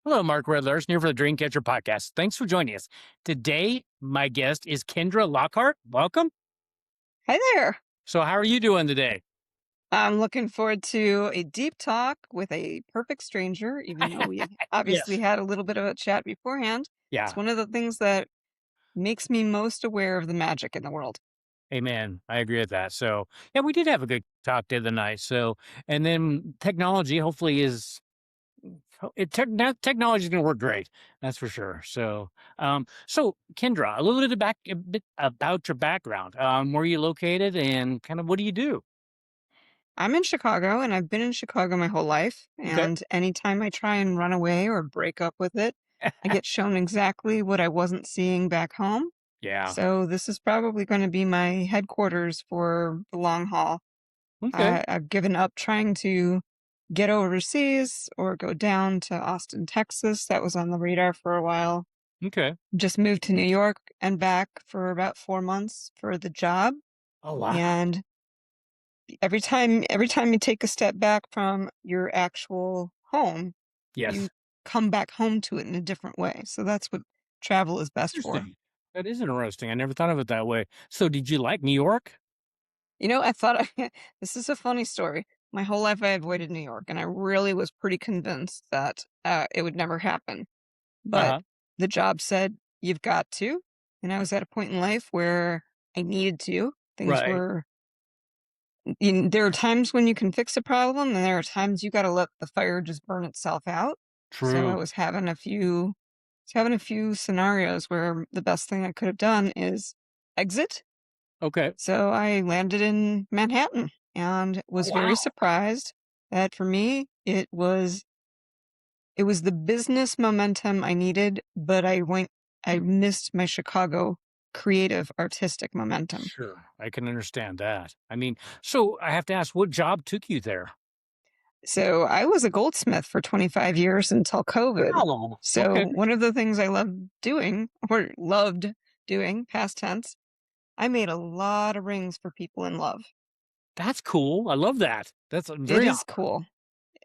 Hello, Mark Redlers, here for the Dreamcatcher podcast. Thanks for joining us. Today, my guest is Kendra Lockhart. Welcome. Hi there. So, how are you doing today? I'm looking forward to a deep talk with a perfect stranger, even though we obviously Yes. had a little bit of a chat beforehand. It's Yeah. one of the things that makes me most aware of the magic in the world. Amen. I agree with that. So, yeah, we did have a good talk the other night. So, and then technology hopefully is technology is going to work great. That's for sure. So Kendra, a bit about your background. Where are you located, and kind of what do you do? I'm in Chicago and I've been in Chicago my whole life. Okay. And anytime I try and run away or break up with it, I get shown exactly what I wasn't seeing back home. Yeah. So this is probably going to be my headquarters for the long haul. Okay. I've given up trying to get overseas or go down to Austin, Texas. That was on the radar for a while. Okay. Just moved to New York and back for about 4 months for the job. Oh wow. And every time you take a step back from your actual home, you Yes. come back home to it in a different way. So that's what travel is best for. Interesting. That is interesting. I never thought of it that way. So, did you like New York? I thought this is a funny story. My whole life I avoided New York, and I really was pretty convinced that it would never happen. Uh But huh. the job said, "You've got to." And I was at a point in life where I needed to. Things Right. were there are times when you can fix a problem, and there are times you gotta let the fire just burn itself out. So I True. was having a few scenarios where the best thing I could have done is exit. Okay. So I landed in Manhattan and Oh was very wow. surprised that for me it was the business momentum I needed, but I missed my Chicago creative artistic momentum. Sure. I can understand that. I mean, so I have to ask, what job took you there? So I was a goldsmith for 25 years until COVID. Wow. So Okay. one of the things I loved doing, past tense, I made a lot of rings for people in love. That's cool. I love that. That's It very is cool.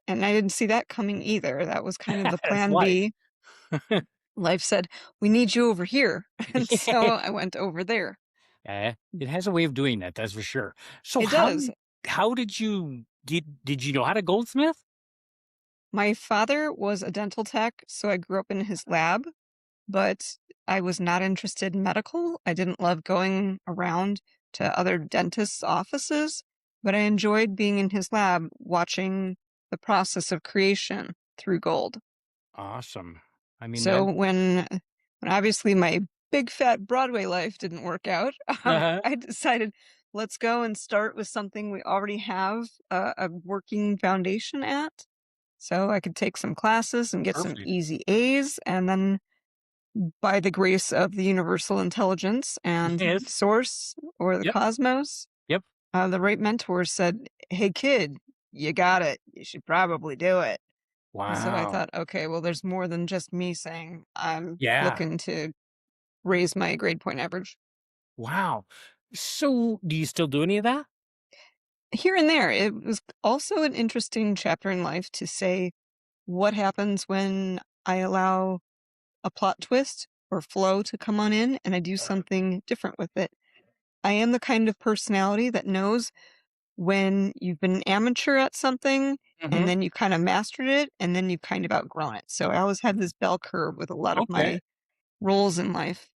And I didn't see that coming either. That was kind of the It's plan life. B. Life said, "We need you over here." And so Yeah. I went over there. It has a way of doing that, that's for sure. So It does. how did you know how to goldsmith? My father was a dental tech, so I grew up in his lab, but I was not interested in medical. I didn't love going around to other dentists' offices, but I enjoyed being in his lab watching the process of creation through gold. Awesome. I mean So that when obviously my big fat Broadway life didn't work out, uh-huh. I decided let's go and start with something we already have a working foundation at. So I could take some classes and get some Perfect. easy A's, and then by the grace of the universal intelligence and Yes. source or the Yep. cosmos, Yep. the right mentor said, "Hey kid, you got it. You should probably do it." And so I Wow. thought, okay, well, there's more than just me saying I'm Yeah. looking to raise my grade point average. Wow. So, do you still do any of that? Here and there, it was also an interesting chapter in life to say what happens when I allow a plot twist or flow to come on in and I do something different with it. I am the kind of personality that knows when you've been an amateur at something and Mhm. then you kind of mastered it and then you kind of outgrown it. So I always have this bell curve with a lot of Okay. my roles in life.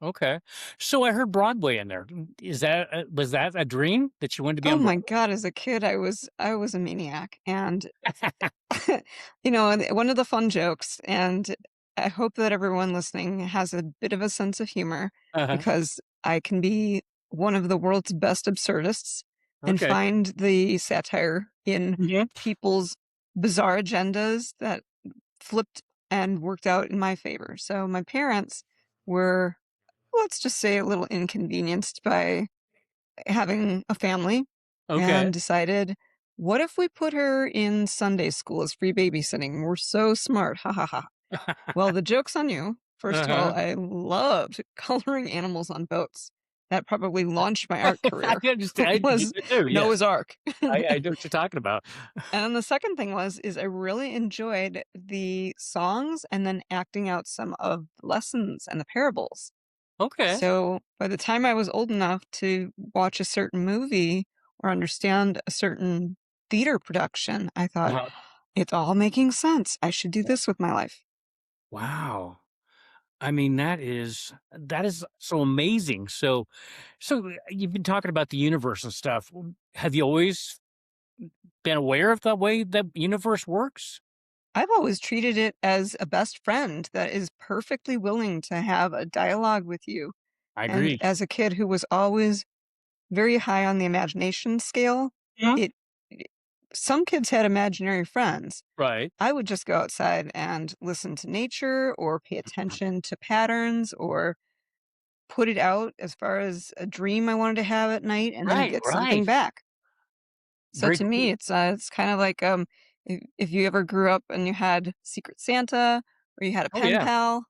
Okay. So I heard Broadway in there. Is that was that a dream that you wanted to be Oh on my Broadway? god, as a kid, I was a maniac, and, and one of the fun jokes, and I hope that everyone listening has a bit of a sense of humor Uh-huh. because I can be one of the world's best absurdists and Okay. find the satire in Mhm. people's bizarre agendas that flipped and worked out in my favor. So my parents were, let's just say, a little inconvenienced by having a family Okay. and decided, what if we put her in Sunday school as free babysitting? We're so smart. Ha ha ha. Well, the joke's on you. First of all, Uh-huh. I loved coloring animals on boats. that probably launched my art I career understand. I get was it too. Yes, Noah's Ark. I know what you're talking about. And then the second thing is I really enjoyed the songs and then acting out some of the lessons and the parables. Okay. So by the time I was old enough to watch a certain movie or understand a certain theater production, I thought, Uh-huh. it's all making sense. I should do this with my life. Wow. I mean, that is so amazing. So you've been talking about the universe and stuff. Have you always been aware of the way the universe works? I've always treated it as a best friend that is perfectly willing to have a dialogue with you. I And agree. as a kid who was always very high on the imagination scale, Yeah. it it some kids had imaginary friends. Right. I would just go outside and listen to nature or pay attention to patterns or put it out as far as a dream I wanted to have at night and then Right. get something Right. back. So Very to me, cool. it's kind of like if you ever grew up and you had Secret Santa or you had a Oh pen yeah. pal,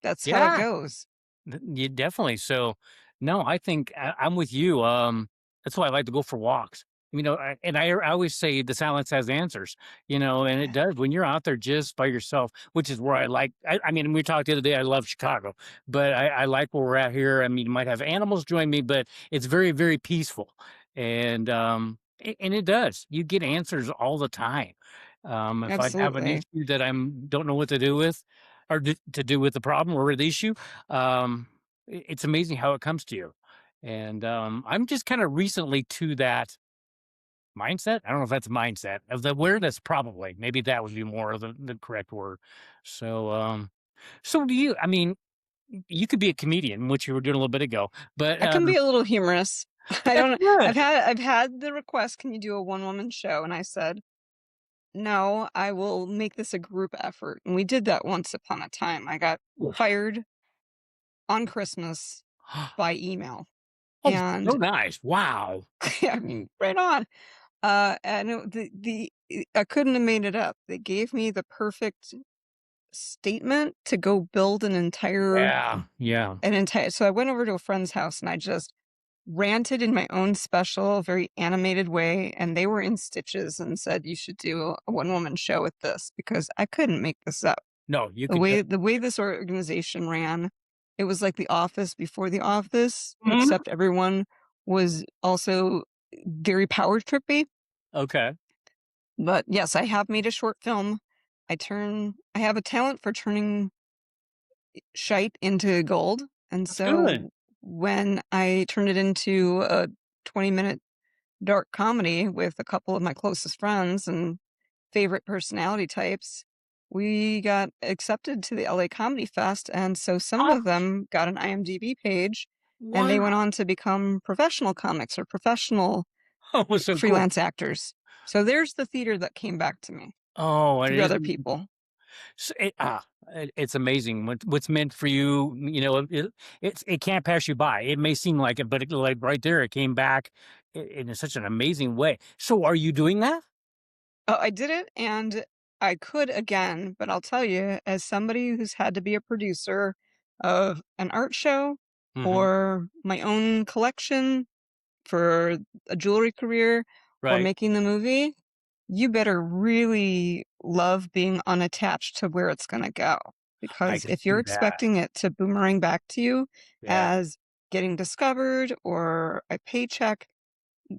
that's how it Yeah. goes. Yeah, definitely. So, no, I think I'm with you. That's why I like to go for walks. I always say the silence has answers. And it does when you're out there just by yourself, which is where I like. I mean, we talked the other day. I love Chicago, but I like where we're at here. I mean, you might have animals join me, but it's very, very peaceful, and it does. You get answers all the time. If I have an Absolutely. issue that don't know what to do with, or to do with the problem or the issue, it's amazing how it comes to you. And I'm just kind of recently to that mindset. I don't know if that's mindset of the awareness, probably. Maybe that would be more of the correct word. So do you, I mean, you could be a comedian, which you were doing a little bit ago, but I can be a little humorous. I that's don't good. I've had the request, "Can you do a one-woman show?" And I said, "No, I will make this a group effort." And we did that once upon a time. I got fired on Christmas by email. Oh, so And nice. Wow. I mean, right on. And I couldn't have made it up. They gave me the perfect statement to go build Yeah. Yeah. an entire so I went over to a friend's house and I just ranted in my own special, very animated way, and they were in stitches and said, "You should do a one-woman show with this," because I couldn't make this up. No, you The could. way the way this organization ran, it was like The Office before The Office, Mhm. except everyone was also very power trippy. Okay. But yes, I have made a short film. I have a talent for turning shite into gold, and That's good. so when I turned it into a 20-minute dark comedy with a couple of my closest friends and favorite personality types, we got accepted to the LA Comedy Fest, and so some Oh, of them got an IMDb page, and they wow. went on to become professional comics or professional Oh, it was so cool. freelance actors. So there's the theater that came back to me Oh, it through is. other people. It's amazing what's meant for you. It can't pass you by. It may seem like it, but like right there, it came back in such an amazing way. So, are you doing that? Oh, I did it and I could again, but I'll tell you, as somebody who's had to be a producer of an art show Hmm. or my own collection for a jewelry career or Right. making the movie, you better really love being unattached to where it's going to go. I Because can if you're see that. expecting it to boomerang back to you Yeah. as getting discovered or a paycheck,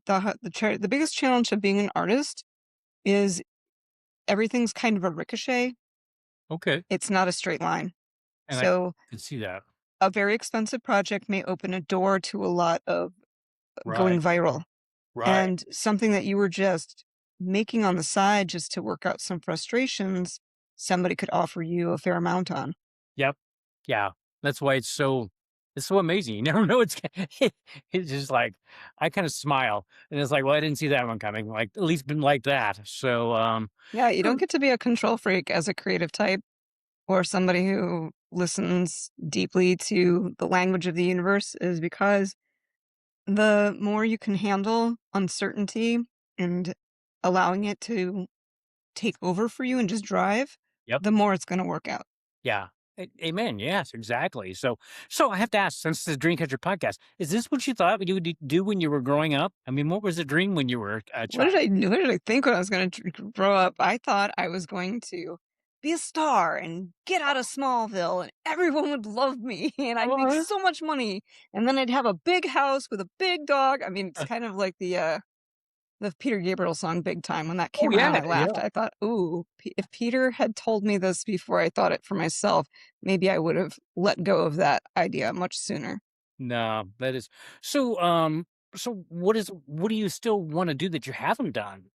the biggest challenge of being an artist is everything's kind of a ricochet. Okay. It's not a straight line. And I So can see that. a very expensive project may open a door to a lot of Right. going viral. Right. And something that you were just making on the side just to work out some frustrations, somebody could offer you a fair amount on. Yep. Yeah. That's why it's so amazing. You never know it's just like I kind of smile and it's like, well, I didn't see that one coming. Like at least been like that. Yeah, you don't So get to be a control freak as a creative type or somebody who listens deeply to the language of the universe is because the more you can handle uncertainty and allowing it to take over for you and just drive, yep. the more it's gonna work out. Yeah. Amen. Yes, exactly. So I have to ask, since this is Dream Catcher podcast, is this what you thought you would do when you were growing up? I mean, what was the dream when you were a child? What did I think when I was gonna grow up? I thought I was going to be a star and get out of Smallville, and everyone would love me, and I'd make Uh-huh. so much money, and then I'd have a big house with a big dog. I mean, it's kind of like the Peter Gabriel song "Big Time." When that Oh came around, yeah, I laughed. yeah. I thought, "Ooh, if Peter had told me this before I thought it for myself, maybe I would have let go of that idea much sooner." No, that is so. So what do you still want to do that you haven't done?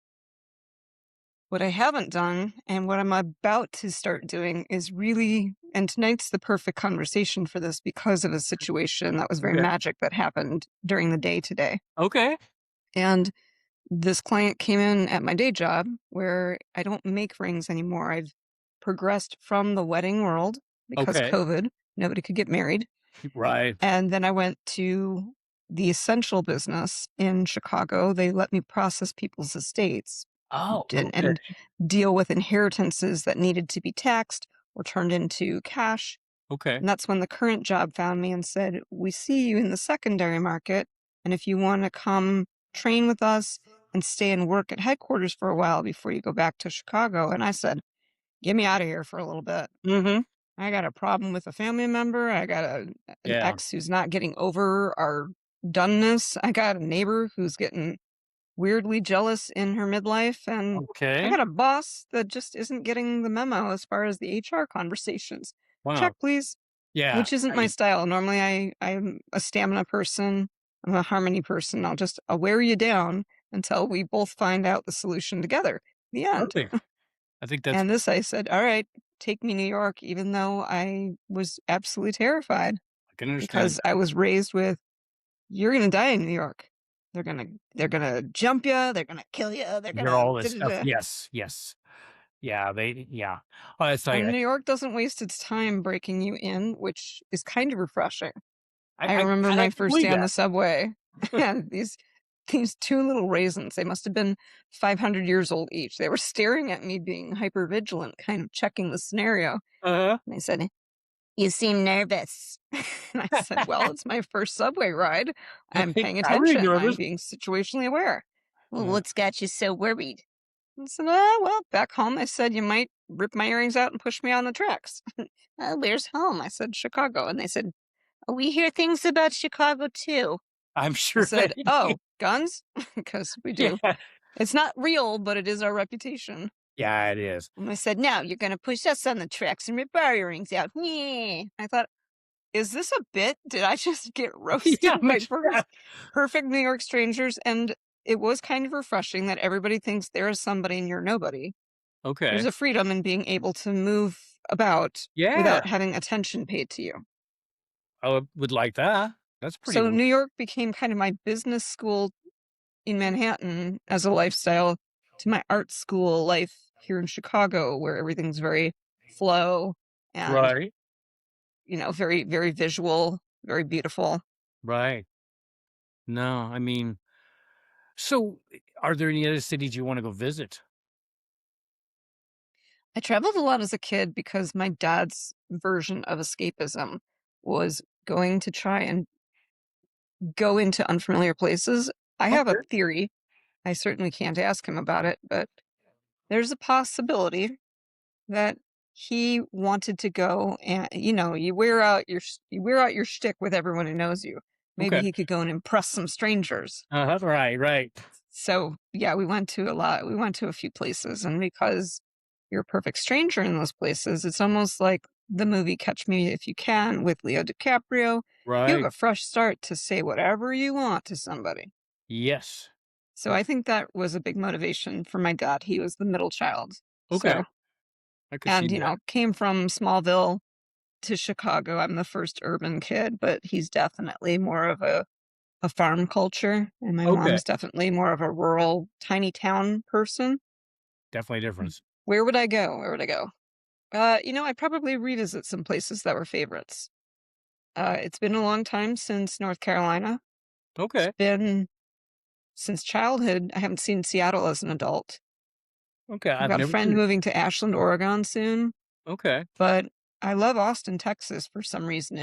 What I haven't done and what I'm about to start doing is really, and tonight's the perfect conversation for this because of a situation that was very Okay. magic that happened during the day today. Okay. And this client came in at my day job where I don't make rings anymore. I've progressed from the wedding world because Okay. COVID, nobody could get married. Right. And then I went to the essential business in Chicago. They let me process people's estates Oh, okay. and deal with inheritances that needed to be taxed or turned into cash. Okay. And that's when the current job found me and said, "We see you in the secondary market. And if you want to come train with us and stay and work at headquarters for a while before you go back to Chicago." And I said, "Get me out of here for a little bit. Mm-hmm. I got a problem with a family member. I got an Yeah. ex who's not getting over our doneness. I got a neighbor who's getting weirdly jealous in her midlife, and I Okay. got a boss that just isn't getting the memo as far as the HR conversations. Check, Wow. please." Yeah. Which isn't my I, style. Normally, I'm a stamina person. I'm a harmony person. I'll wear you down until we both find out the solution together. The end. perfect. I think that's And this, I said, "All right, take me New York," even though I was absolutely terrified I can understand because I that. was raised with, "You're gonna die in New York. They're gonna jump you. They're gonna kill you. They're You're gonna all da this da stuff. da." Yes. Yes. Yeah. Yeah. Oh, it's like And New York doesn't waste its time breaking you in, which is kind of refreshing. I remember I my can first believe day on the that. subway, and these 2 little raisins, they must have been 500 years old each. They were staring at me being hyper vigilant, kind of checking the scenario, Uh and they said, "You seem nervous." And I said, "Well, huh. it's my first subway ride. I'm paying I would be attention. I'm nervous. being situationally aware." "Well, Uh, what's got you so worried?" I said, well, back home, they said you might rip my earrings out and push me on the tracks." "Where's home?" I said, "Chicago." And they said, "Oh, we hear things about Chicago too." I'm I sure they said, do. "Oh, guns?" Because we do. Yeah. "It's not real, but it is our reputation." Yeah. It is. And I said, "Now you're going to push us on the tracks and rip our earrings out." Yeah. I thought, is this a bit? Did I just get Yeah. roasted by Yeah. perfect New York strangers? And it was kind of refreshing that everybody thinks there is somebody and you're nobody. There's Okay. a freedom in being able to move about Yeah. without having attention paid to you. Would like that. That's pretty. So New York became kind of my business school in Manhattan as a lifestyle to my art school life here in Chicago, where everything's very flow and, Right. very, very visual, very beautiful. Right. No, I mean, so are there any other cities you want to go visit? I traveled a lot as a kid because my dad's version of escapism was going to try and go into unfamiliar places. I have a Okay. theory. I certainly can't ask him about it, but there's a possibility that he wanted to go and, you wear out your shtick with everyone who knows you. Maybe Okay. he could go and impress some strangers. Uh-huh. Right. Right. So, yeah, we went to a lot. We went to a few places, and because you're a perfect stranger in those places, it's almost like the movie Catch Me If You Can with Leo DiCaprio. You have Right. a fresh start to say whatever you want to somebody. Yes. So I think that was a big motivation for my dad. He was the middle child. Okay. So, I could see and, that. came from Smallville to Chicago. I'm the first urban kid, but he's definitely more of a farm culture. And my Okay. mom's definitely more of a rural, tiny town person. Definitely a difference. Where would I go? Where would I go? I'd probably revisit some places that were favorites. It's been a long time since North Carolina. It's Okay. been since childhood. I haven't seen Seattle as an adult. Okay. I've I've got a never friend seen it. moving to Ashland, Oregon soon, Okay. but I love Austin, Texas for some reason.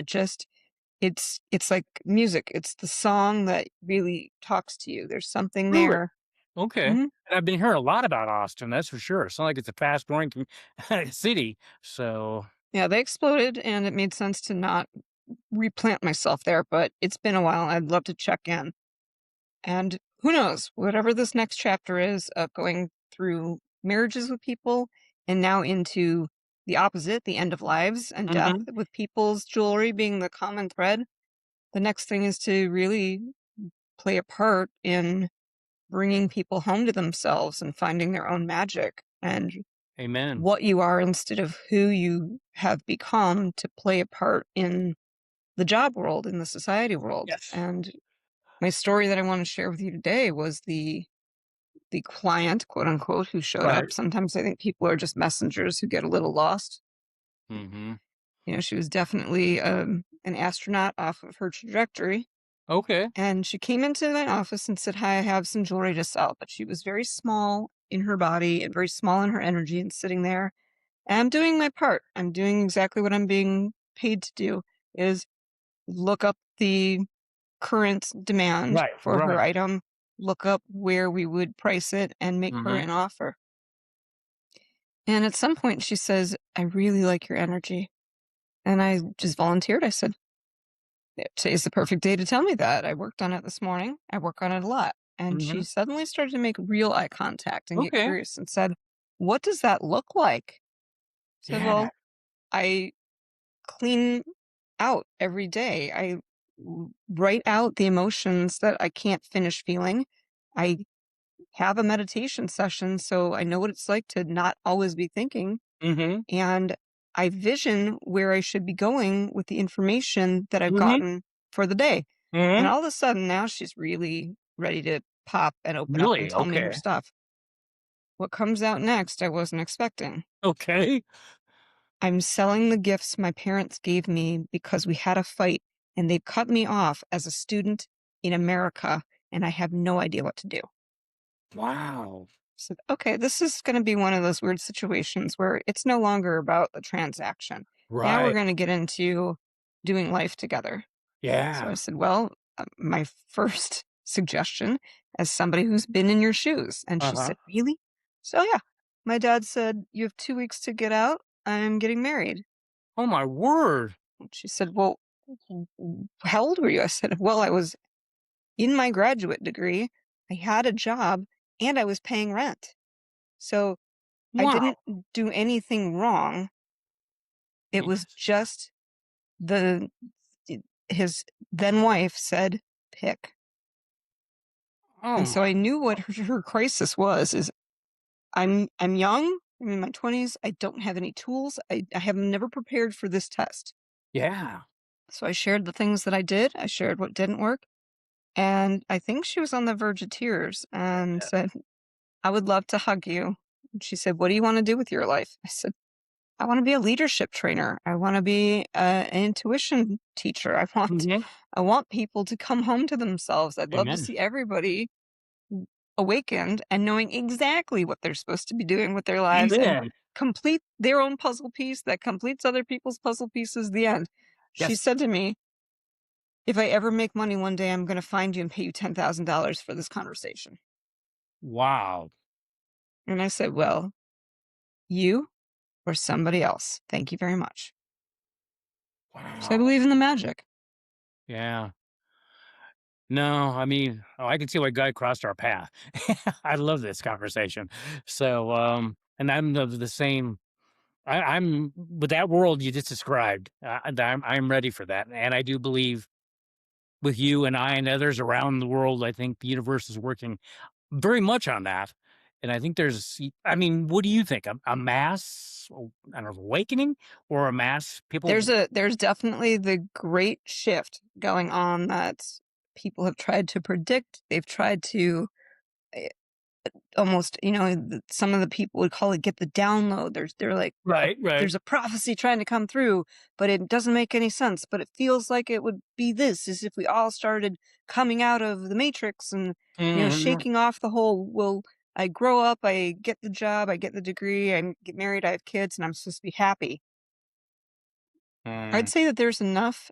It's like music. It's the song that really talks to you. There's something Really? there. Okay. Mhm. And I've been hearing a lot about Austin, that's for sure. Sounds like it's a fast growing city. So, Yeah, they exploded, and it made sense to not replant myself there, but it's been a while. I'd love to check in. And who knows, whatever this next chapter is of going through marriages with people and now into the opposite, the end of lives and death, mhm. with people's jewelry being the common thread. The next thing is to really play a part in bringing people home to themselves and finding their own magic and Amen. what you are instead of who you have become to play a part in the job world, in the society world. Yes. And my story that I want to share with you today was the client, quote unquote, who showed Right. up. Sometimes I think people are just messengers who get a little lost. Mhm. You know, she was definitely an astronaut off of her trajectory. Okay. And she came into my office and said, "Hi, I have some jewelry to sell." But she was very small in her body and very small in her energy and sitting there. And I'm doing my part. I'm doing exactly what I'm being paid to do is look up the current demand Right, for her right. item, look up where we would price it and make her Mhm. an offer. And at some point she says, "I really like your energy." And I just volunteered. I said, "Today's the perfect day to tell me that. I worked on it this morning. I work on it a lot." And she Mhm. suddenly started to make real eye contact and get Okay. curious and said, "What does that look like?" I said, Yeah. "Well, I clean out every day. Write out the emotions that I can't finish feeling. I have a meditation session so I know what it's like to not always be thinking. Mhm. And I vision where I should be going with the information that I've Mhm. gotten for the day." And Mhm. all of a sudden now she's really ready to pop and open up and Really? tell me her Okay. stuff. What comes out next, I wasn't expecting. Okay. "I'm selling the gifts my parents gave me because we had a fight and they've cut me off as a student in America and I have no idea what to do." Wow. So, okay, this is going to be one of those weird situations where it's no longer about the transaction. Now we're Right. going to get into doing life together. So I Yeah. said, "Well, my first suggestion as somebody who's been in your shoes." And she Uh-huh. said, "Really?" So, yeah, my dad said, "You have 2 weeks to get out. I'm getting married." Oh my word. And she said, "Well, how old were you?" I said, "Well, I was in my graduate degree. I had a job and I was paying rent. So I Wow. didn't do anything wrong. It was Yes. just the his then wife said, 'Pick.'" Oh And so I my. knew what her crisis was is I'm young, I'm in my 20s, I don't have any tools. I have never prepared for this test. Yeah. So I shared the things that I did, I shared what didn't work, and I think she was on the verge of tears and said, "I would love to hug you." And she said, "What do you want to do with your life?" I said, "I want to be a leadership trainer. I want to be an intuition teacher. Mhm. I want people to come home to themselves. I'd love to Amen. see everybody awakened and knowing exactly what they're supposed to be doing with their lives and Amen. complete their own puzzle piece that completes other people's puzzle pieces." The end. She Yes. said to me, "If I ever make money one day, I'm going to find you and pay you $10,000 for this conversation." Wow. And I said, "Well, you or somebody else. Thank you very much." So I Wow. believe in the magic. Yeah. No, I mean, oh, I can see why God crossed our path. I love this conversation. So, and I'm of the same. I'm with that world you just described. And I'm ready for that, and I do believe with you and I and others around the world. I think the universe is working very much on that, and I think there's. I mean, what do you think? A mass, I don't know, awakening or a mass people? There's definitely the great shift going on that people have tried to predict. They've tried to eh, almost, some of the people would call it get the download. They're like, Right, right. there's a prophecy trying to come through, but it doesn't make any sense. But it feels like it would be this, as if we all started coming out of the matrix and, Mhm. shaking off the whole, well, I grow up, I get the job, I get the degree, I get married, I have kids, and I'm supposed to be happy. I'd Mm, say that there's enough.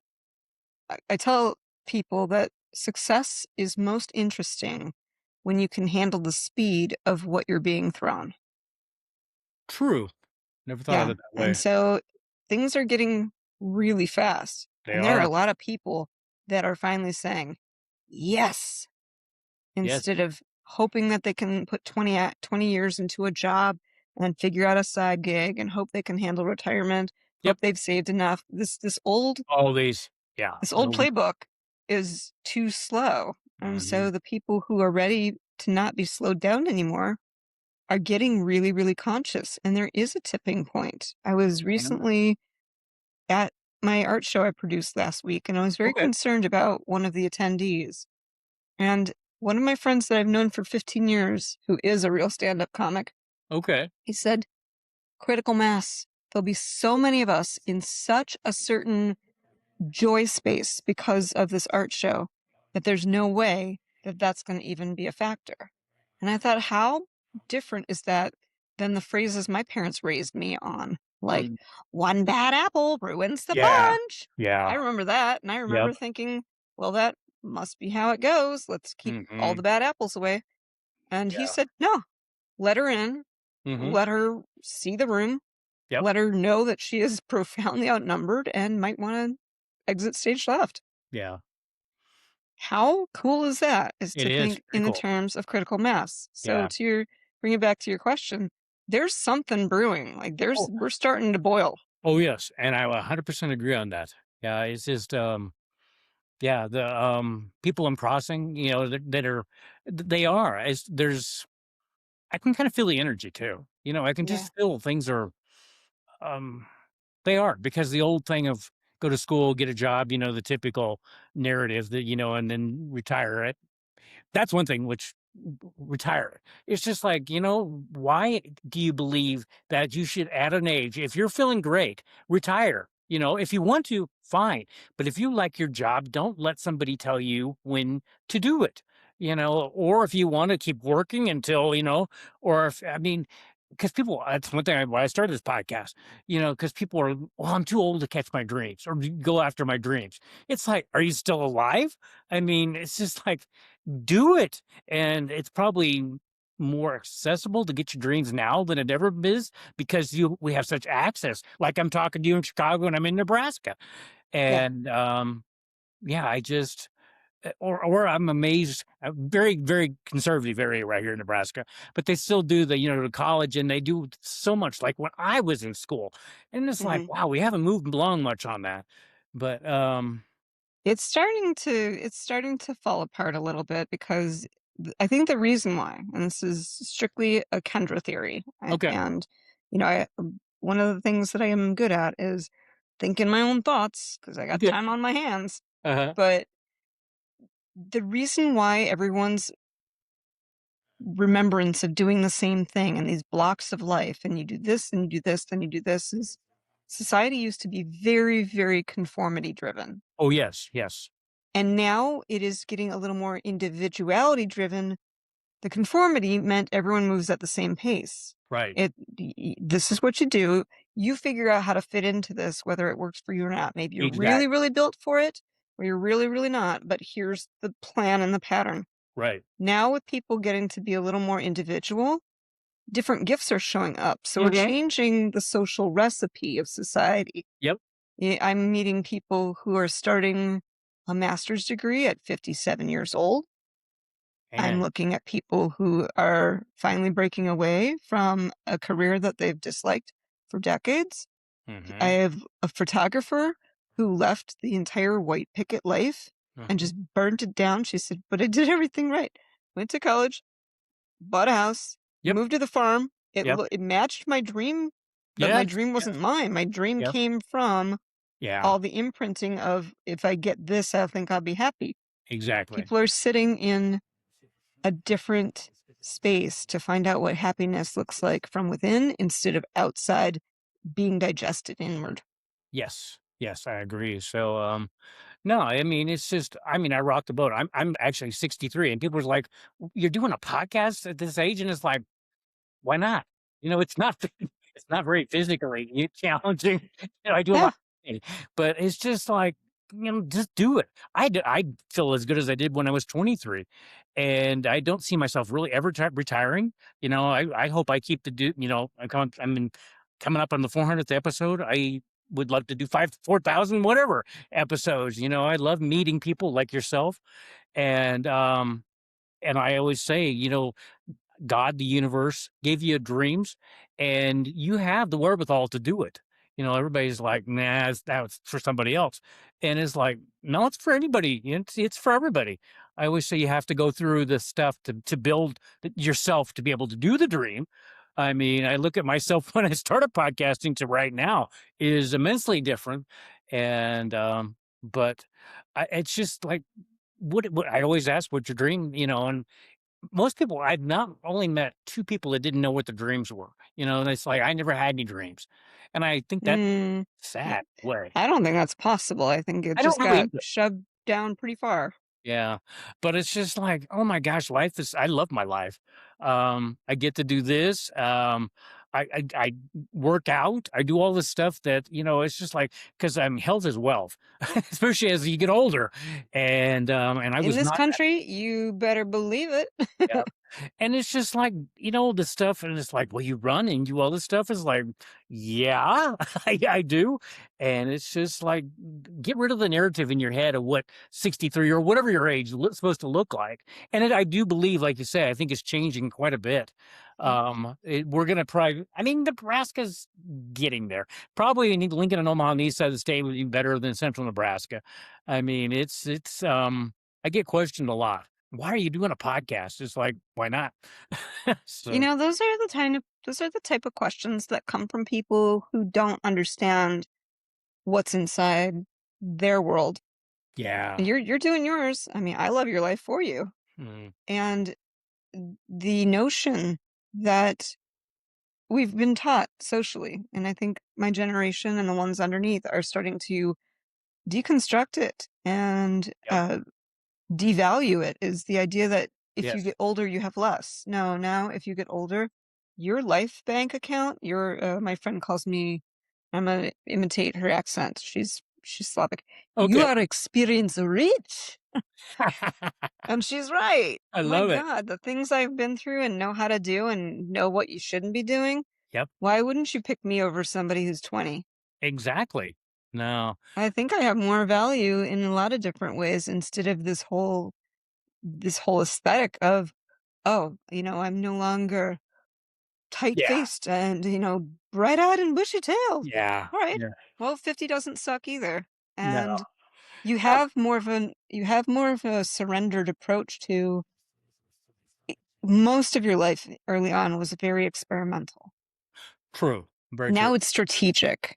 I tell people that success is most interesting when you can handle the speed of what you're being thrown. true. Never thought of Yeah. it that And way. so things are getting really fast. They And there are a are. lot of people that are finally saying, yes, Yes. instead of hoping that they can put 20 years into a job and then figure out a side gig and hope they can handle retirement, Yep. hope they've saved enough. All these. Yeah. This old No. playbook is too slow. And Mhm. so the people who are ready to not be slowed down anymore are getting really, really conscious. And there is a tipping point. I was Mhm. recently at my art show I produced last week, and I was very Okay. concerned about one of the attendees. And one of my friends that I've known for 15 years, who is a real stand up comic, Okay. he said, critical mass. There'll be so many of us in such a certain joy space because of this art show that there's no way that that's going to even be a factor. And I thought, how different is that than the phrases my parents raised me on? Like, Mm. one bad apple ruins the Yeah. bunch. Yeah. I remember that. And I Yep. remember thinking, well, that must be how it goes. Let's keep all Mhm. the bad apples away. And he Yeah. said, no, let her in, Mhm. let her see the room, Yep. let her know that she is profoundly outnumbered and might want to exit stage left. Yeah. How cool is that? Is It to is think pretty in the cool. terms of critical mass. So Yeah. to your bring it back to your question, there's something brewing. Like Oh, we're starting to boil. oh, yes, and I 100% agree on that. Yeah, it's just, yeah, the, people I'm crossing, that are they are, I can kinda feel the energy too, I can Yeah. just feel things are, um they are, because the old thing of go to school, get a job, the typical narrative that, and then retire, right? That's one thing which retire. It's just like, why do you believe that you should at an age, if you're feeling great, retire? If you want to, fine. But if you like your job, don't let somebody tell you when to do it. Or if you want to keep working until, or if, I mean, because people, that's one thing why I started this podcast, because people are, well, I'm too old to catch my dreams or to go after my dreams. It's like, are you still alive? I mean, it's just like, do it. And it's probably more accessible to get your dreams now than it ever is because we have such access. Like I'm talking to you in Chicago and I'm in Nebraska. Yeah. And yeah, I just or I'm amazed. Very, very conservative area right here in Nebraska, but they still do the college and they do so much like when I was in school. And it's like, Hmm. wow, we haven't moved along much on that. But It's starting to fall apart a little bit because I think the reason why, and this is strictly a Kendra theory, okay. and one of the things that I am good at is thinking my own thoughts because I got Okay. time on my hands. Uh-huh. But the reason why everyone's remembrance of doing the same thing and these blocks of life, and you do this and you do this, then you do this, is society used to be very, very conformity driven. Oh yes, yes. And now it is getting a little more individuality driven. The conformity meant everyone moves at the same pace. Right. This is what you do. You figure out how to fit into this, whether it works for you or not. Maybe you're really, Exactly. really built for it, or you're really, really not. But here's the plan and the pattern. Right. Now, with people getting to be a little more individual, different gifts are showing up. So we're Mhm. changing the social recipe of society. Yep. I'm meeting people who are starting a master's degree at 57 years old. I'm And looking at people who are finally breaking away from a career that they've disliked for decades. I mhm, have a photographer who left the entire white picket life and mhm. just burnt it down. She said, but I did everything right. Went to college, bought a house, Yep, moved to the farm. yep. It matched my dream, but my Yes, dream yes, wasn't mine. My dream yep. came from Yeah, all the imprinting of if I get this, I think I'll be happy. exactly. People are sitting in a different space to find out what happiness looks like from within instead of outside being digested inward. Yes, yes, I agree. So, no, I mean, it's just, I mean, I rock the boat. I'm actually 63, and people are like, "You're doing a podcast at this age?" And it's like, why not? It's not it's not very physically challenging. I do a Yeah. lot. But it's just like, just do it. I feel as good as I did when I was 23, and I don't see myself really ever retiring. I hope I keep the do. Coming up on the 400th episode. I would love to do 4,000, whatever episodes. I love meeting people like yourself, and I always say, God, the universe gave you dreams and you have the wherewithal to do it. Everybody's like, nah, that's for somebody else. And it's like, no, it's for anybody. It's for everybody. I always say you have to go through this stuff to build yourself to be able to do the dream. I mean, I look at myself when I started podcasting to right now is immensely different. And, but it's just like, what I always ask, what's your dream, and most people I've not only met 2 people that didn't know what their dreams were, and it's like, I never had any dreams, and I think that's Mm, I sad way. I don't think that's possible. I think it I don't just really got either. shoved down pretty far. Yeah, but it's just like, oh my gosh, life is I love my life. I get to do this, I work out, I do all this stuff that, it's just like because 'cause I'm health is wealth, especially as you get older, and I In was this not. country, you better believe Yeah. it. And it's just like, the stuff, and it's like, well, you run and do all this stuff. Is like, yeah, I do. And it's just like, get rid of the narrative in your head of what 63 or whatever your age supposed to look like. And I do believe, like you say, I think it's changing quite a bit. We're going to probably, I mean, Nebraska's getting there. Probably Lincoln and Omaha on the east side of the state would be better than central Nebraska. I mean, I get questioned a lot. Why are you doing a podcast? It's like, why not? You So, know, those are the type of questions that come from people who don't understand what's inside their world. yeah. And you're doing yours. I mean, I love your life for you. Mm, And the notion that we've been taught socially, and I think my generation and the ones underneath are starting to deconstruct it and yep. devalue it, is the idea that if you Yes. get older, you have less. No, now if you get older, your life bank account, my friend calls me, I'm gonna imitate her accent. She's Slavic. You Okay. are experience rich. And she's right. I My love it. God, the things I've been through and know how to do and know what you shouldn't be doing. Yep. Why wouldn't you pick me over somebody who's 20? Exactly. No. I think I have more value in a lot of different ways instead of this whole aesthetic of, oh, I'm no longer Yeah. tight-faced and, bright-eyed and bushy-tailed. Yeah. All right. Yeah. Well, 50 doesn't suck either. No. And you No. have more of a surrendered approach to most of your life early on was very experimental. True. Very true. Now it's strategic.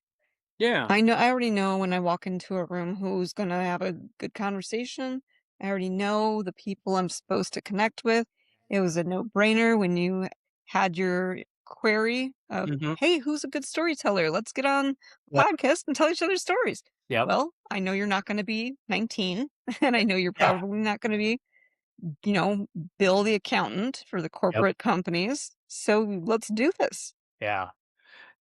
Yeah. I already know when I walk into a room who's going to have a good conversation. I already know the people I'm supposed to connect with. It was a no-brainer when you had your query of, Hmm. "Hey, who's a good storyteller? Let's get on a Yep. podcast and tell each other stories." Yep. Well, I know you're not going to be 19, and I know you're Yeah. probably not going to be, you know, Bill the accountant for the Yep. corporate companies. So let's do this. Yeah.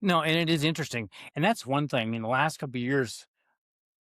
No, and it is interesting. And that's one thing in the last couple of years.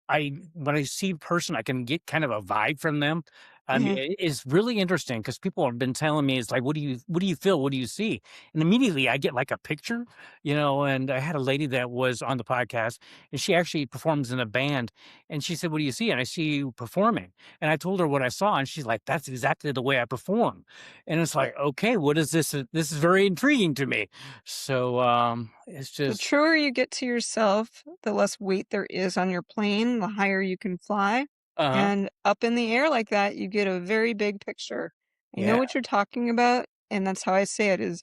When I see a person, I can get kind of a vibe from them. I mean, Mhm. it's really interesting because people have been telling me, it's like, what do you feel? What do you see? And immediately I get like a picture, and I had a lady that was on the podcast and she actually performs in a band. And she said, what do you see? And I see you performing. And I told her what I saw. And she's like, that's exactly the way I perform. And it's like, okay, what is this? This is very intriguing to me. So, it's The just, truer you get to yourself, the less weight there is on your plane, the higher you can fly. uh-huh. And up in the air like that, you get a very big picture. I know Yeah. what you're talking about, and that's how I say it is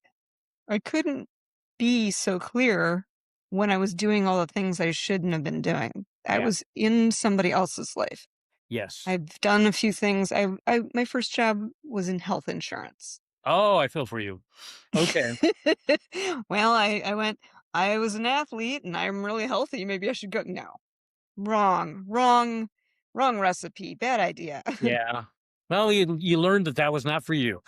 I couldn't be so clear when I was doing all the things I shouldn't have been doing. I Yeah. was in somebody else's life. Yes. I've done a few things. My first job was in health insurance. Oh, I feel for you. Okay. Well, I went, I was an athlete and I'm really healthy. Maybe I should go. No, wrong, wrong, wrong recipe. Bad idea. Yeah. Well, you learned that that was not for you.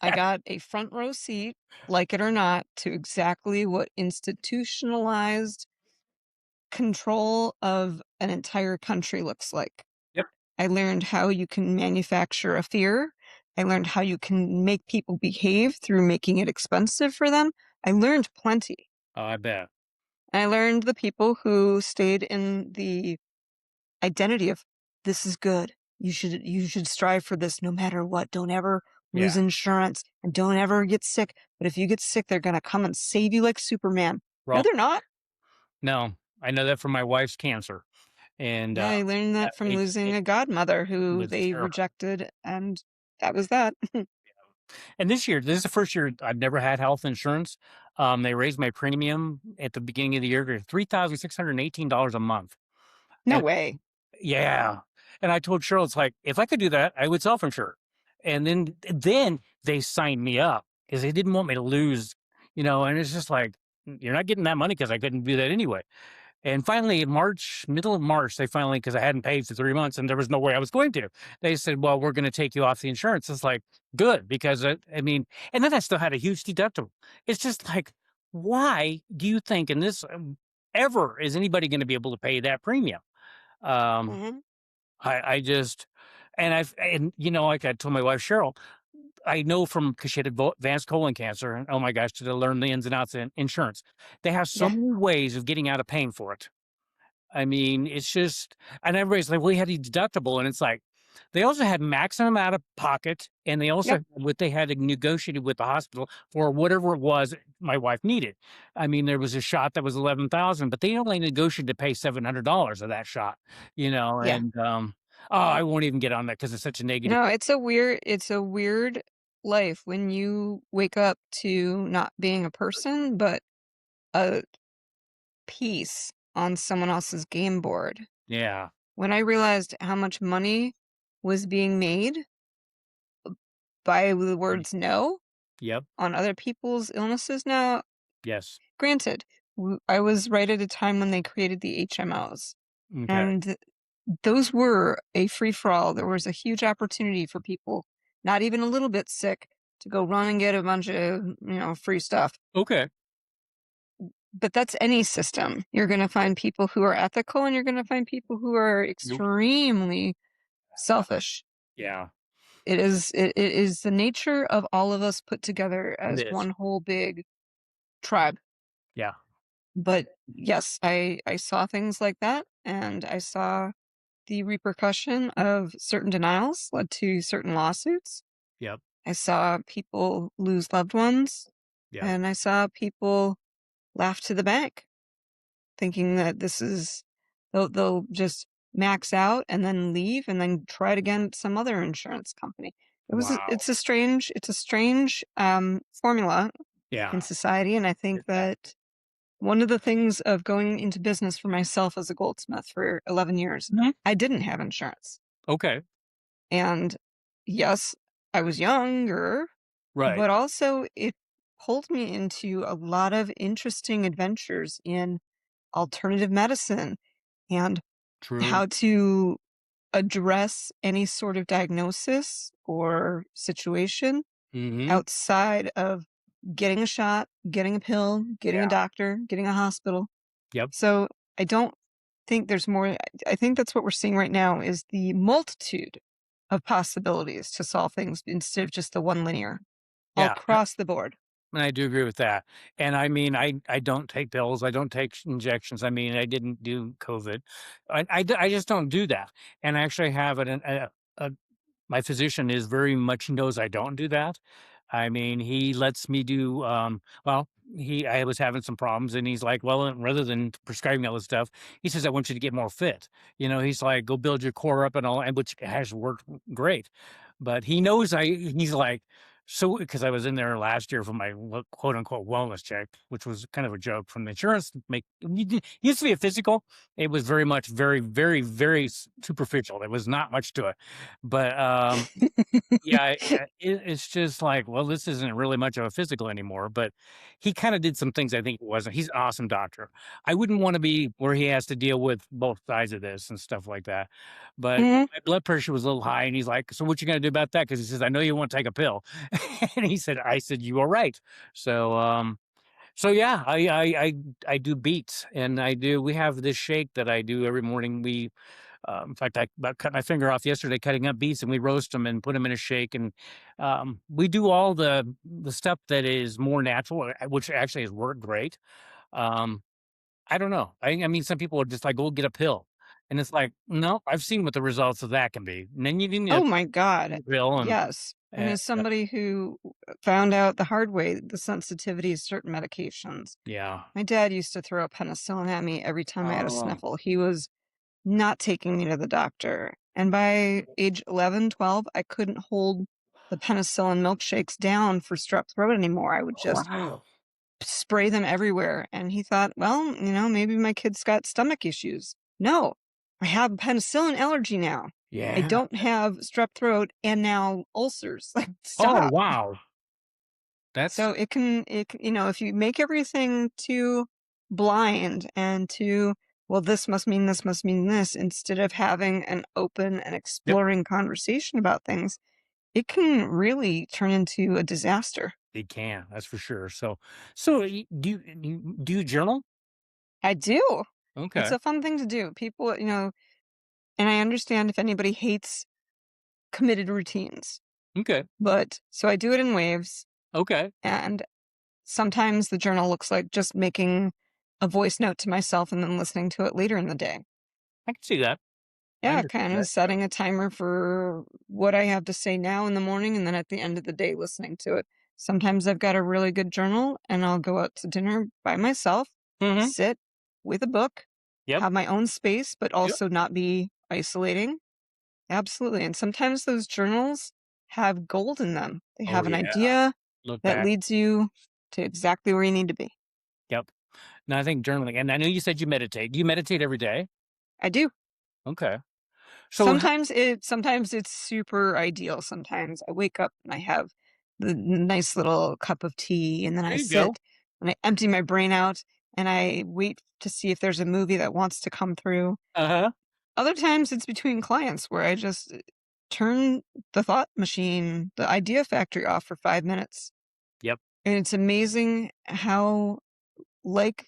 I got a front row seat, like it or not, to exactly what institutionalized control of an entire country looks like. Yep. I learned how you can manufacture a fear. I learned how you can make people behave through making it expensive for them. I learned plenty. Oh, I bet. I learned the people who stayed in the identity of this is good. You should strive for this no matter what. Don't ever Yeah. lose insurance and don't ever get sick. But if you get sick, they're gonna come and save you like Superman. No, Wrong. they're not. No, I know that from my wife's cancer, and Yeah, I learned that from losing it a godmother who was they terrible. rejected, and that was that. And this is the first year I've never had health insurance. They raised my premium at the beginning of the year to $3,618 a month. No And way. yeah. And I told Cheryl, it's like, if I could do that, I would self-insure. And then they signed me up because they didn't want me to lose, and it's just like, you're not getting that money because I couldn't do that anyway. And finally, in March, middle of March, they finally, because I hadn't paid for 3 months and there was no way I was going to, they said, well, we're going to take you off the insurance. It's like, good, because I mean, and then I still had a huge deductible. It's just like, why do you think in this ever is anybody going to be able to pay that premium? Um, Mhm. I just, like I told my wife, Cheryl, I know from because she had advanced colon cancer, and oh my gosh, to learn the ins and outs of insurance. They have so Yeah, many ways of getting out of paying for it. I mean, it's just, and everybody's like, "Well, you had a deductible," and it's like, they also had maximum out of pocket, and they also yep, had what they had to negotiated with the hospital for whatever it was my wife needed. I mean, there was a shot that was 11,000, but they only negotiated to pay $700 of that shot, yeah. and oh, I won't even get on that because it's such a negative. No, it's a weird life when you wake up to not being a person, but a piece on someone else's game board. Yeah. When I realized how much money was being made by the Mm. words "no" Yep. on other people's illnesses now, Yes. granted, I was right at a time when they created the HMOs, Okay. and those were a free-for-all. There was a huge opportunity for people, not even a little bit sick, to go run and get a bunch of, free stuff. Okay. But that's any system. You're gonna find people who are ethical, and you're gonna find people who are Nope. extremely selfish. Yeah. It is the nature of all of us put together It as is. one whole big tribe. Yeah. But yes, I saw things like that, and I saw the repercussion of certain denials led to certain lawsuits. Yep. I saw people lose loved ones, Yep. and I saw people laugh to the bank, thinking that this is they'll just max out and then leave and then try it again at some other insurance company. Wow. It's a strange formula in Yeah. society, and I think Exactly. that one of the things of going into business for myself as a goldsmith for 11 years, Mhm. I didn't have insurance. Okay. And yes, I was younger, Right. but also it pulled me into a lot of interesting adventures in alternative medicine and True. how to address any sort of diagnosis or situation Mhm. outside of getting a shot, getting a pill, getting a Yeah. doctor, getting a hospital. Yep. So I don't think there's more. I think that's what we're seeing right now is the multitude of possibilities to solve things instead of just the one linear all Yeah. across the board. And I do agree with that. And I mean, I don't take pills. I don't take injections. I mean, I didn't do COVID. I just don't do that. And I actually have a my physician is very much knows I don't do that. I mean, he lets me do, well, I was having some problems and he's like, well, rather than prescribing all this stuff, he says, I want you to get more fit. He's like, go build your core up and all, and which has worked great. But he knows he's like, so, because I was in there last year for my quote unquote wellness check, which was kind of a joke from the insurance. It used to be a physical. It was very much, very, very, very superficial. There was not much to it. But yeah, it's just like, well, this isn't really much of a physical anymore, but he kinda did some things I think it wasn't. He's an awesome doctor. I wouldn't wanna be where he has to deal with both sides of this and stuff like that, but Mhm. my blood pressure was a little high, and he's like, "So what you gonna do about that?" Because he says, "I know you won't take a pill." And I said, "You are right." So, So yeah, I do beets, and we have this shake that I do every morning. In fact, I about cut my finger off yesterday cutting up beets, and we roast them and put them in a shake, and we do all the stuff that is more natural, which actually has worked great. Um, I don't know. I mean, some people are just like, "Go get a pill," and it's like, no, I've seen what the results of that can be. And then you need a Oh my god. pill, Yes. And and as somebody who found out the hard way the sensitivity of certain medications, yeah. my dad used to throw a penicillin at me every time I had a Oh, sniffle. He was not taking me to the doctor. And by age 11, 12, I couldn't hold the penicillin milkshakes down for strep throat anymore. I would just wow. spray them everywhere. And he thought, well, maybe my kid's got stomach issues. No, I have a penicillin allergy now. I Yeah. don't have strep throat and now ulcers. Like, Oh, stop. wow. That's So if you make everything too blind and too, well, this must mean this, instead of having an open and yep, exploring conversation about things, it can really turn into a disaster. it can, that's for sure. So do you journal? I do. It's Okay, a fun thing to do. People, and I understand if anybody hates committed routines, okay, but so I do it in waves. okay. And sometimes the journal looks like just making a voice note to myself and then listening to it later in the day. I can see that. I Yeah, understand kind of that. setting a timer for what I have to say now in the morning and then at the end of the day listening to it. Sometimes I've got a really good journal and I'll go out to dinner by myself, Mhm. sit with a book, Yep, have my own space, but yep. also not be isolating. Absolutely. And sometimes those journals have gold in them. They Oh, have an yeah. idea Look that back. leads you to exactly where you need to be. Yep. No, I think journaling, and I know you said you meditate. Do you meditate every day? I do. Okay. So ho Sometimes it's super ideal. Sometimes I wake up and I have the nice little cup of tea, and then I there you go. sit and I empty my brain out and I wait to see if there's a movie that wants to come through. Uh-huh. Other times it's between clients where I just turn the thought machine, the idea factory off for 5 minutes. Yep, And it's amazing how, like,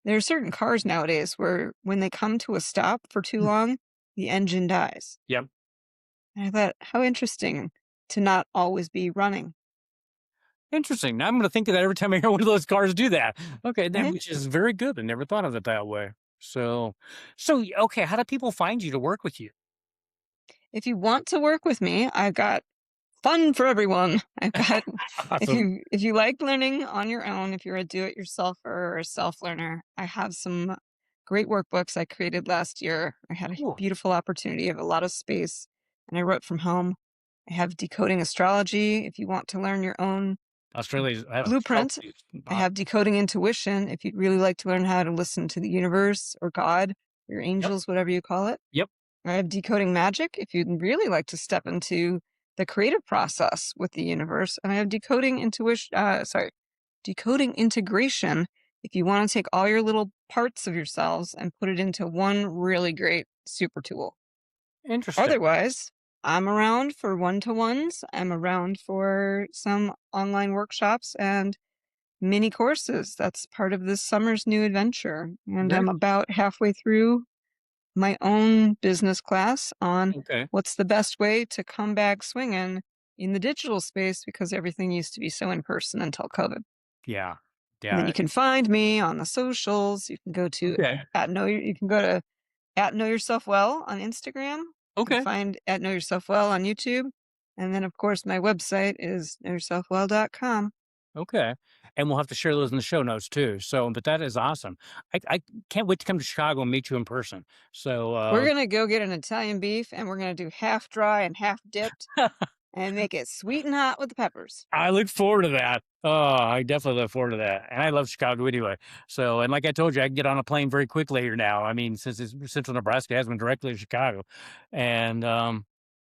there are certain cars nowadays where when they come to a stop for too long, the engine dies. yep. And I thought, how interesting to not always be running, Interesting. Now I'm gonna think of that every time I hear one of those cars do that. Okay, that right? which is very good. I never thought of it that way. Okay, how do people find you to work with you? If you want to work with me, I've got fun for everyone. I've got Awesome. if you like learning on your own, if you're a do-it-yourselfer or a self-learner, I have some great workbooks I created last year. I had a Cool. beautiful opportunity of a lot of space and I wrote from home. I have decoding astrology if you want to learn your own Australia's I have blueprint. astrology. I have decoding intuition if you'd really like to learn how to listen to the universe or God, your Yep, angels, whatever you call it. yep. I have decoding magic if you'd really like to step into the creative process with the universe. And I have decoding integration if you want to take all your little parts of yourselves and put it into one really great super tool. Interesting. Otherwise, I'm around for one-to-ones. I'm around for some online workshops and mini courses. That's part of this summer's new adventure. And Very I'm about halfway through my own business class on okay. what's the best way to come back swinging in the digital space because everything used to be so in person until COVID. Yeah. And then Yeah. you can find me on the socials. Okay. You can go to at Know Yourself Well on Instagram. You can Okay. find at Know Yourself Well on YouTube. And then of course my website is knowyourselfwell.com. Okay. And we'll have to share those in the show notes too. But that is awesome. I can't wait to come to Chicago and meet you in person. So, We're gonna go get an Italian beef and we're gonna do half dry and half dipped and make it sweet and hot with the peppers. I look forward to that. Oh, I definitely look forward to that. And I love Chicago anyway. And like I told you, I can get on a plane very quickly here now. I mean, since it's Central Nebraska, it has been directly to Chicago. And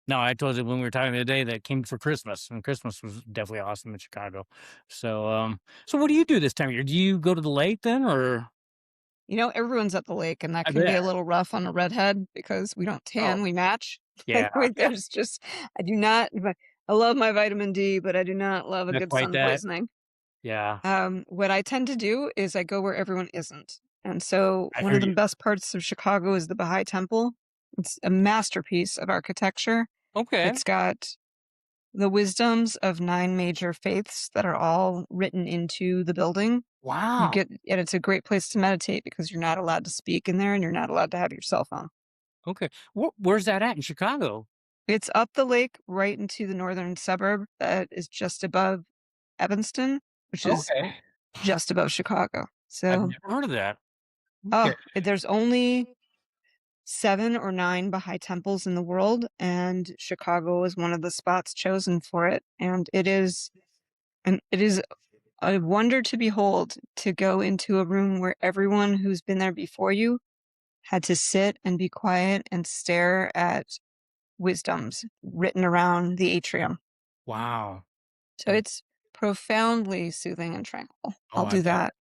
no, I told you when we were talking the other day that came for Christmas, and Christmas was definitely awesome in Chicago. So what do you do this time of year? Do you go to the lake then, or Everyone's at the lake, and that I can be bet. a little rough on a redhead because we don't Oh, tan, we match. yeah, yeah, There's just I do not I love my vitamin D, but I do not love a not good quite sun that. poisoning. Yeah. What I tend to do is I go where everyone isn't. And so I one hear of the you. best parts of Chicago is the Baha'i Temple. It's a masterpiece of architecture. Okay. It's got the wisdoms of 9 major faiths that are all written into the building. You Wow. get and it's a great place to meditate because you're not allowed to speak in there and you're not allowed to have your cell phone. Okay. Where's that at in Chicago? It's up the lake right into the northern suburb that is just above Evanston, which is Okay. just above Chicago. I've So, never heard of that. Okay. there's only 7 or 9 Baha'i temples in the world, and Chicago is one of the spots chosen for it, and it is a wonder to behold to go into a room where everyone who's been there before you had to sit and be quiet and stare at wisdoms written around the atrium. Wow. So it's profoundly soothing and tranquil. Oh, I'll do that.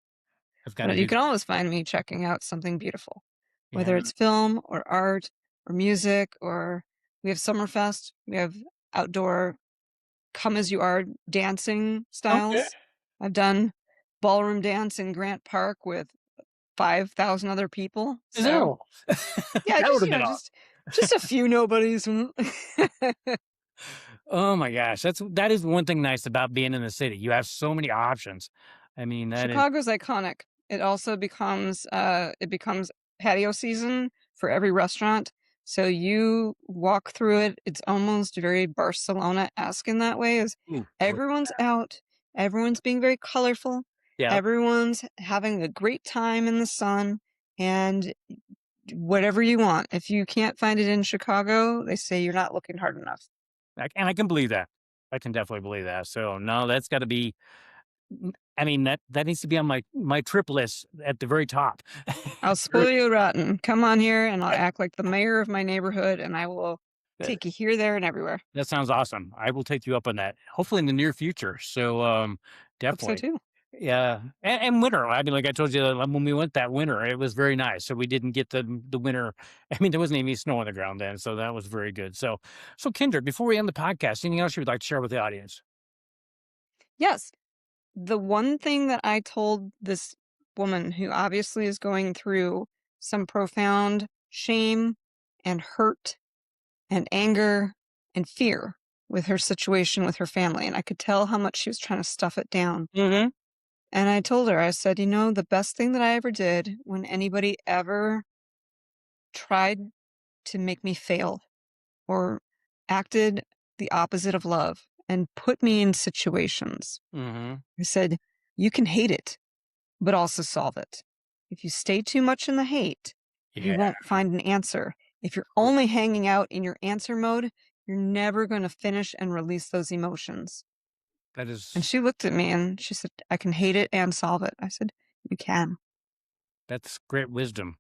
I've got to But you do can that. always find me checking out something beautiful, whether Yeah. it's film or art or music, or we have Summerfest. We have outdoor come as you are dancing Okay. styles. I've done ballroom dance in Grant Park with 5,000 other people. So No. yeah, That would have been awesome. just a few nobodies. Oh my gosh, that is one thing nice about being in the city. You have so many options. I mean, that is Chicago's iconic. It becomes patio season for every restaurant. So you walk through it, it's almost very Barcelona-esque in that way, is ooh, I like everyone's out, everyone's being very colorful, yeah, everyone's having a great time in the sun, and whatever you want. If you can't find it in Chicago, they say you're not looking hard enough. and I can believe that. I can definitely believe that. So, no, that's gotta be I mean, that needs to be on my trip list at the very top. I'll Very spoil you rotten. Come on here and I'll act like the mayor of my neighborhood and I will that take you here, there, and everywhere. that sounds awesome. I will take you up on that, hopefully in the near future. So, Hope so definitely. too. Yeah, and winter. I mean, like I told you, when we went that winter, it was very nice. So we didn't get the winter. I mean, there wasn't any snow on the ground then, so that was very good. So Kendra, before we end the podcast, anything else you would like to share with the audience? Yes. The one thing that I told this woman who obviously is going through some profound shame and hurt and anger and fear with her situation with her family, and I could tell how much she was trying to stuff it down. Hmm. And I told her, I said, the best thing that I ever did when anybody ever tried to make me fail or acted the opposite of love and put me in situations. Hmm. I said, you can hate it, but also solve it. If you stay too much in the hate, you Yeah, won't find an answer. If you're only hanging out in your answer mode, you're never going to finish and release those emotions. that And is she looked at me and she said, I can hate it and solve it. I said, you can. that's great wisdom.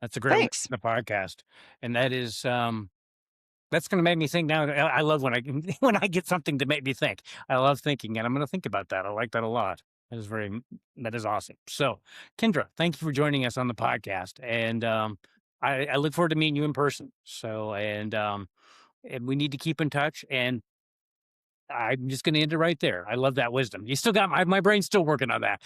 That's a great wisdom Thanks. in the podcast, and that is that's gonna make me think now. I love when I when I get something to make me think. I love thinking, and I'm gonna think about that. I like that a lot. That is awesome. So, Kendra, thank you for joining us on the podcast, and I look forward to meeting you in person. So, and we need to keep in touch. And I'm just gonna end it right there. I love that wisdom. You still got my brain's still working on that.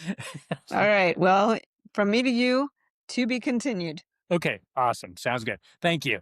All right. Well, from me to you, to be continued. Okay, awesome. Sounds good. Thank you.